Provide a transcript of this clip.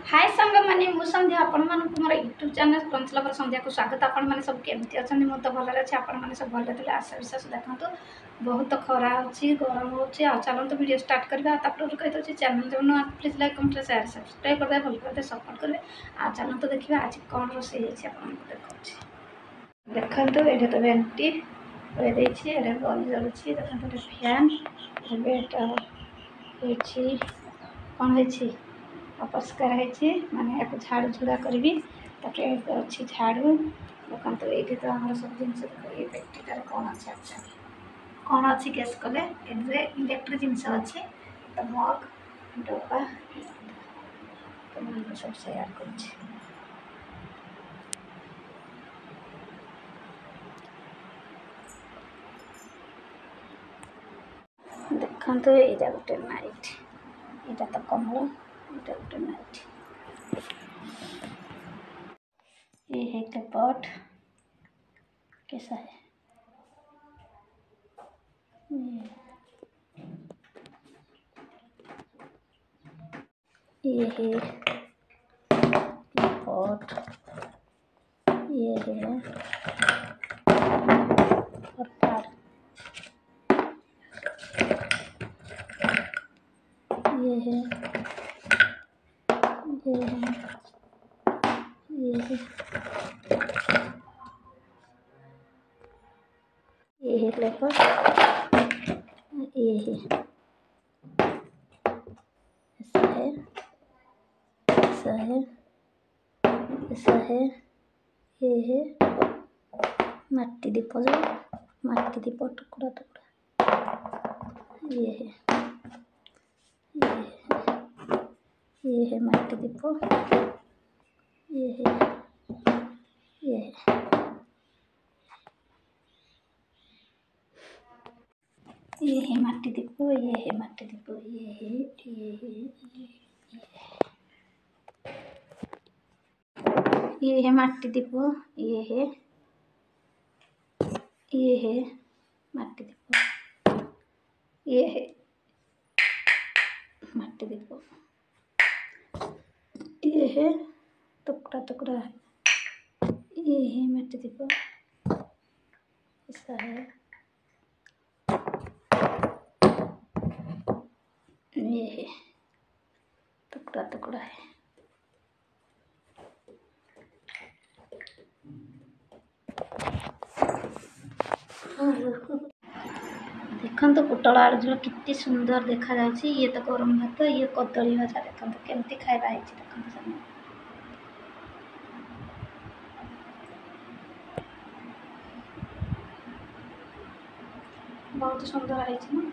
हाय सांग मैंने मु संध्या आपण मानक मोर यूट्यूब चैनल क्रंचलवर संध्या को स्वागत। आपण माने सब केमती अछन मु तो भले अछि आपण माने सब भले तले आशा विश्वास देखंतु बहुत खरा होछि गरम होछि आ चलन तो वीडियो स्टार्ट करबा तापर कहि दछि चैनल जनो please like comment share subscribe कर दे भल कर दे सपोर्ट करबे आ चलन तो देखिबा आज कोन रोसे अछि आपण को देखछि देखंतु एठे तो वेंटी होय दैछि एठे बल जलछि देखंतु फैन बेटा होछि कोन होछि अपरिष्कार है माने या झाड़ू झुड़ा करी अच्छी झाड़ू देखो तो ये तो आम सब जिन ये बैटेरिटार कौन अच्छे अच्छा कौन अच्छी गेस कले इलेक्ट्रिक जिनस अच्छे तो मग डब्बा तो सब शेयर कर देखो तो ये गोटे नाइट यहाँ तो कमल यहाँ गोटे नाइट ये है कपट कैसा है ये है कपट ये है और ये है ये है ये है ये है लेपर ये है ऐसा है ऐसा है ऐसा है ये है मट्टी दीप जो मट्टी दीप टुकड़ा टुकड़ा ये है ये है मट्टी दीप ये है ये है ये है मट्टी दीप ये है मट्टी दीप ये है ये है मट्टी दीप ये है मट्टी दीप ये है मट्टी दीप ये है टुकड़ा टुकड़ा है ये है मट्टी दीप ऐसा है ये है टुकड़ा टुकड़ा है देखो तो पोटल आलू झोल कितनी सुंदर देखा जाउछि। ये तो गरम भात ये कदली भजा देखो तो केमती खाइबा है देखो बहुत सुंदर है ना।